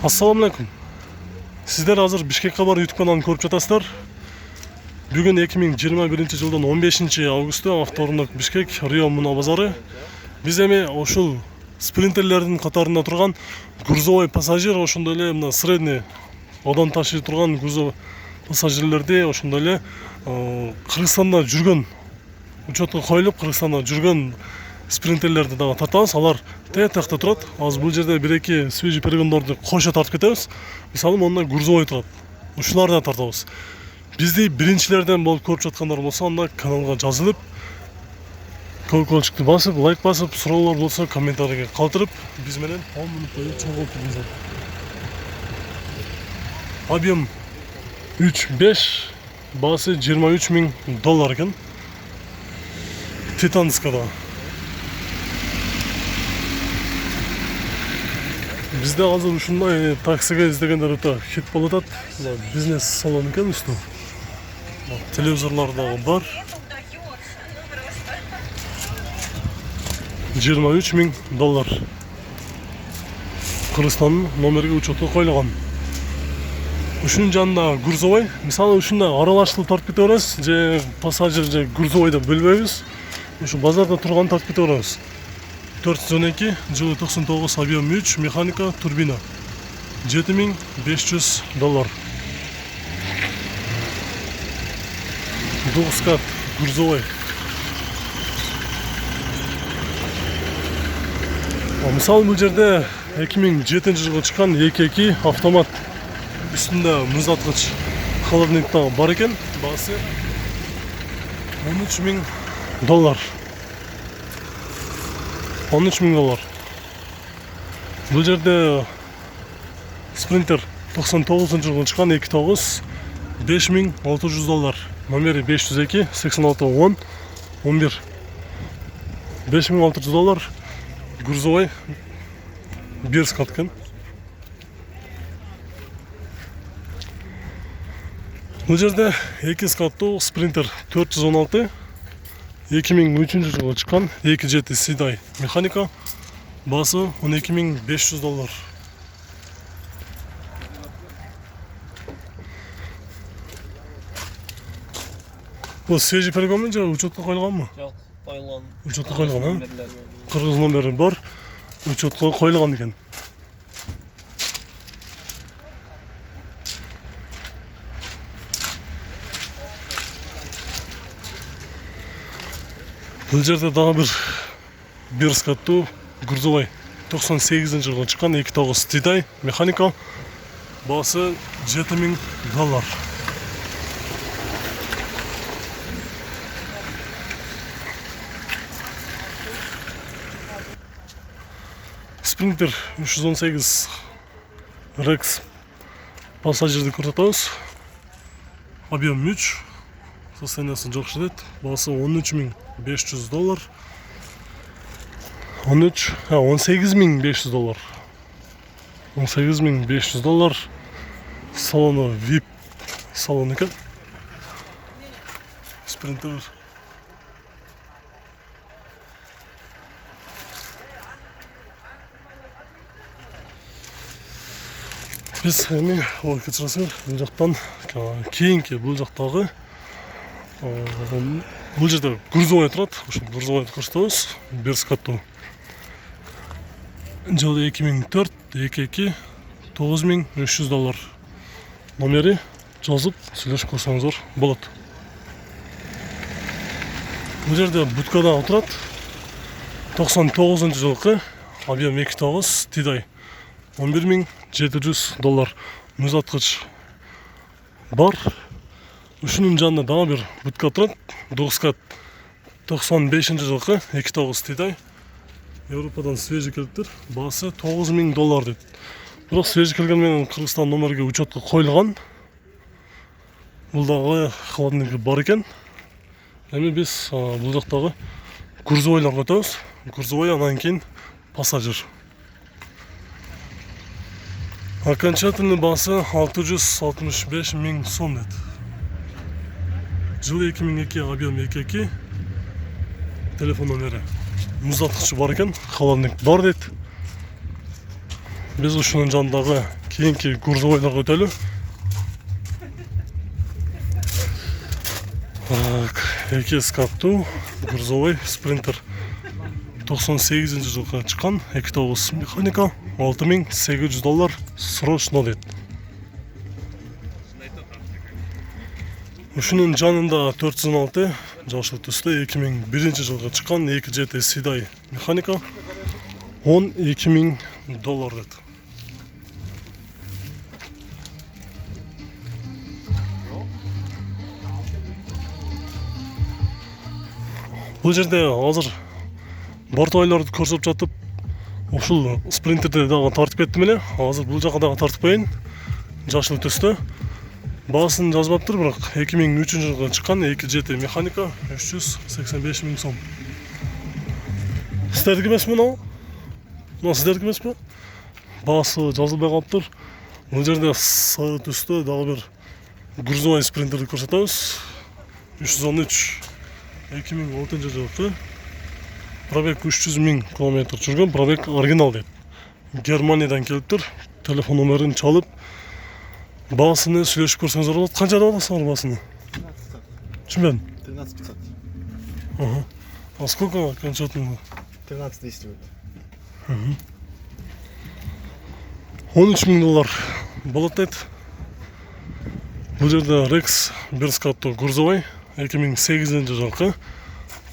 Assalamu alaikum. Sizler hazır Bishkek Haber YouTube kanalını ko'rib жатасыздар. Бүгін 2021 жылдың 15 августы авторындық Бишкек Рио Муна базары. Біз эми ошол спринтерлердин катарында турган грузовой пассажир, ошондой эле мына средний одан ташый турган грузовой пассажирлерди ошондой эле Кыргызстанда жүргөн, учетко коюлуп Кыргызстанда жүргөн спринтерлерди дагы тартабыз. Алар тиякта турат. Азыр бул жерде бир-эки свежий перегондорду кошо тартып кетебиз. Мисалы, монда грузовой турат. Ушуларды да тартабыз. Бизди биринчилерден болуп көрүп жаткандар болсо, анда каналга жазылып, колокольчикти басып, лайк басып, суроолор болсо комментарийге калтырып, биз менен 10 мүнөт бою чогулуп туруңуздар. Объем 3.5, баасы $23,000 экен. Титанскада. Bizde hazır ушундай таксиге издегендер өтө хит болуп атат. Бизнес салон экен үстү. Телевизорлор дагы бар. $23,000. Кыргызстандын номерге учетко коюлган. Ушунун жанында грузовой, мисалы ушундай аралаштырып тартып кете беребиз, же пассажир же грузовой деп бөлбөйбүз. Ушу базарда турган тартып кете беребиз. 412, жылы 99, объем 3, механика, турбина. $7,500. Двухскат, грузовой. Мисалы, бул жерде 2007 жылга чыккан 2.2 автомат. Үстүндө музаткыч холодильник бар экен. Баасы $13,000. $13,000. Бұл жерде спринтер 99 жылғы шыққан 2.9 $5,600. Номері 502 86 10 11. $5,600. Грузовой бір скаткен. Бұл жерде 2 скаттуу спринтер 416 2003 жылы чыккан 2.7 Седай механика, баасы $12,500. Бул свежий перегон же учетко коюлганбы? Жок, коюлган. Учетко коюлган, Кыргыз номери бар, учетко коюлган экен. Бұл жерде дагы бір скаттуу грузовой 98 жылы чыккан 2.9 Седай механика, баасы $7,000. Спринтер 318 Rex пассажирди көрсөтөбүз. Объем 3. Состояниясы жакшы дейт. Баасы $13,500. $18,500. $18,500. Салону VIP салон экен. Спринтер. Биз эми ой кечиресиңер, бул жактан кийинки бул жактагы бул жерде грузовой турат. Ошол грузовойду көрсөтөбүз. Бир скаттуу. Жылы 2004 2.2 $9,300. Номери жазып сүйлөшүп көрсөңүздөр болот. Бул жерде будкада турат. 99 жылкы объем 2.9 Тидай. $11,700. Музаткыч бар. Ушунун жанында дагы бир будка турат. Двухскат 95 жылкы 2.9 Тидай. Европадан свежий келиптир. Баасы $9,000 дейт. Бирок свежий келген менен Кыргызстан номерге учетко коюлган. Бул дагы холодильник бар экен. Эми биз бул жактагы грузовойлорго өтөбүз. Грузовой, анан кийин пассажир. Окончательный баасы $665,000 дейт. Жылы 2002, объем 2.2. Телефон номери. Музаткычы бар экен, холодильник бар дейт. Biz ушунун жанындагы кийинки грузовойлорго өтөлү. Так, эки скаттуу грузовой спринтер 98-жылга чыккан, 2.9 механика, $6.800 срочно дейт. Ушунун жанында 406 жашыл түстө 2001-жылга чыккан 2 GT Sedan механика $12.000 дейт. Бул жерде азыр бортойлорду көрсөтүп жатып, ушул спринтерди дагы тартып кеттим эле. Азыр бул жака дагы тартып коеюн. Жашыл түстө. Баасын жазбаптыр, бирок 2003-жылга чыккан 2 GT механика 385 000 сом. Сиздердики эмеспи мына? Мына сиздердики эмеспи? Баасы жазылбай калыптыр. Бул жерде сары түстө дагы бир грузовой спринтерди көрсөтөбүз. 313 2006-жылкы. Пробег 300 000 км жүргөн, пробег оригинал дейт. Германиядан келиптир. Телефон номерин чалып, баасыны сүйлөшүп көрсөңүздөр болот. Канча деп атасыңар баасыны? 1300. Түшүнбөдүм. 13500. Ага. А сколько кончатында? 13200 будет. $13.000 болот дейт. Бул жерде Rex бир скаттуу грузовой 2008-жылкы.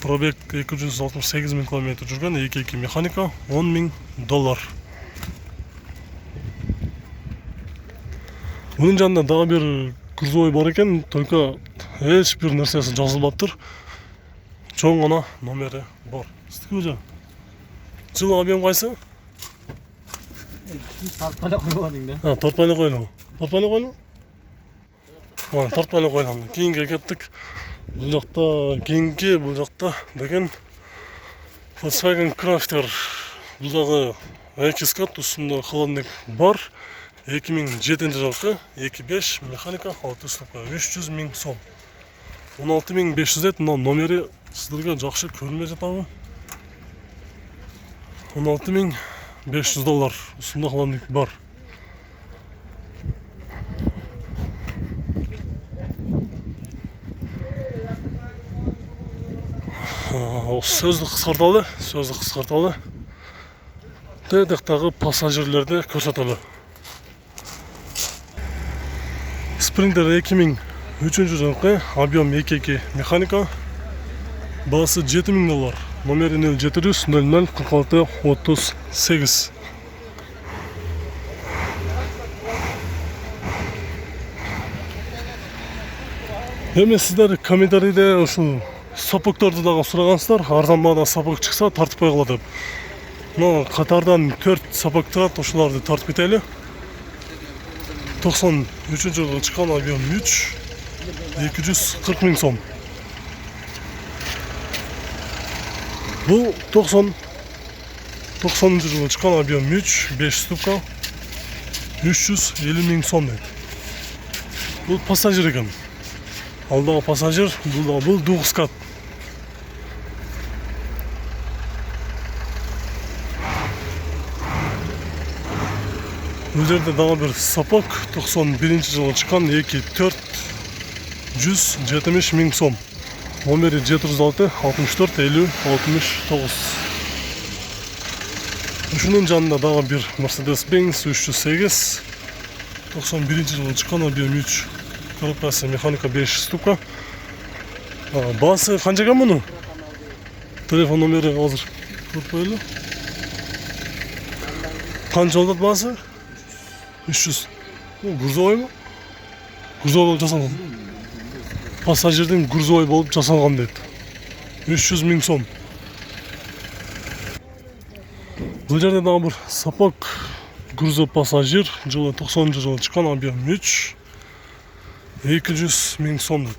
Пробег 268 000 км жүргөн, 2.2 механика, $10.000. Bunun жанында дагы бир грузовой бар экен, только эч бир нерсеси жазылбаптыр. Чоң гана номери бар. Сиздики бул жыл объем кайсы? Тартпай эле койгон да. Тартпай эле койлуң. Тартпай эле койлуң? Тартпай эле койлуң. Кийинге кеттик. Бул жакта кийинки, бул жакта деген Volkswagen Crafter. Бул дагы эки скат, устунда холодильник бар. 2007-жылкы 2.5 механика 6 стопка 300 000 сом. 16.500 дейт. Мына номери сиздерге жакшы көрүнбөй жатабы? $16.500 устунда холодильник бар. Сөздү кыскарталы. Тедектагы пассажирлерди көрсөтөлү. Спринтер 2003-жылкы, объем 2.2 механика, баасы $7000. Номери 0700 00 46 38. Эми сиздер комментарийде ушул сапокторду дагы сурагансыздар. Арзан баада сапок чыкса тартпай калат деп. Мына катардан 4 сапок турат, ошолорду тартып кетели. 93-жылы чыккан, объем 3, 240 000 сом. Бул 90-жылы чыккан, объем 3, 5 ступка, 350 000 сом дейт. Бул пассажир экен. Алдагы пассажир, бул дугускат. Бул жерде дагы бир сапок 91-жылы чыккан, 470 000 сом. Номери 706 64 50 69. Ушунун жанында дагы бир Mercedes-Benz 308 91-жылы чыккан, объем 3. Коробкасы механика 5 ступка. Баасы канча экен мунун? Телефон номери азыр көрүп коелу. Канча болот баасы? 300. Грузовойбу? Грузовой болуп жасалган. Пассажирдин грузовой болуп жасалган дейт. 300 000 сом. Бул жерде дагы бир сапок грузов пассажир, жылы 90-жылы чыккан, объем 3, 200 000 сом дейт.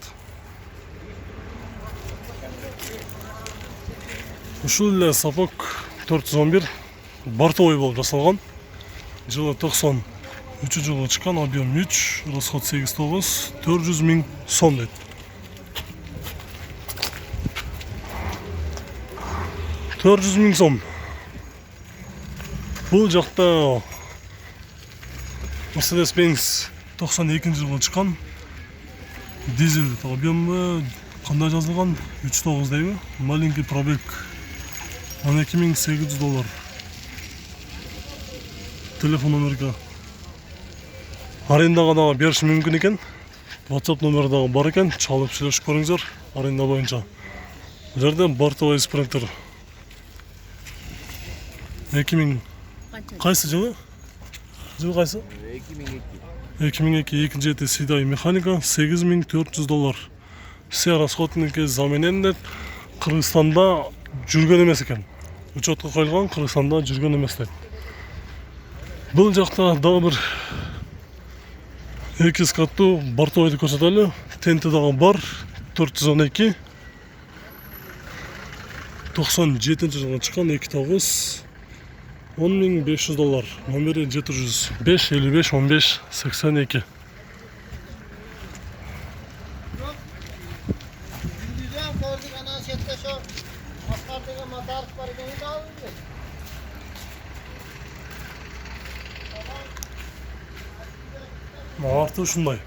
Ушул эле сапок 411 бортовой болуп жасалган. Жылы 93-жылы чыккан, объем 3, расход 8-9, 400 000 сом дейт. $400 000 сом. Бул жакта Mercedes-Benz 92-жылы чыккан. Дизель объемы кандай жазылган? 3.9 дейби? Маленький пробег. $12.800. Телефон номерге арендага дагы бериш мүмкүн экен. WhatsApp номери дагы бар экен. Чалып сүйлөшүп көрүңүздөр аренда боюнча. Бул жерде бортовой спринтер. 2000 кайсы жылы? Жылы кайсы? 2002 экинчи эти Сидай механика $8.400. Все расходники заменен деп Кыргызстанда жүргөн эмес экен. Учетко коюлган, Кыргызстанда жүргөн эмес дейт. Бул жакта дагы бир 2 скаттуу бортовойду көрсөтөлү. Тенти дагы бар. 412 97-жылы чыккан 2.9 $10.500. Номери 705 55 15 82. Gündüzden gördük ana sette şu asfaltdaki motor var gene daha iyi. Арты ушундай.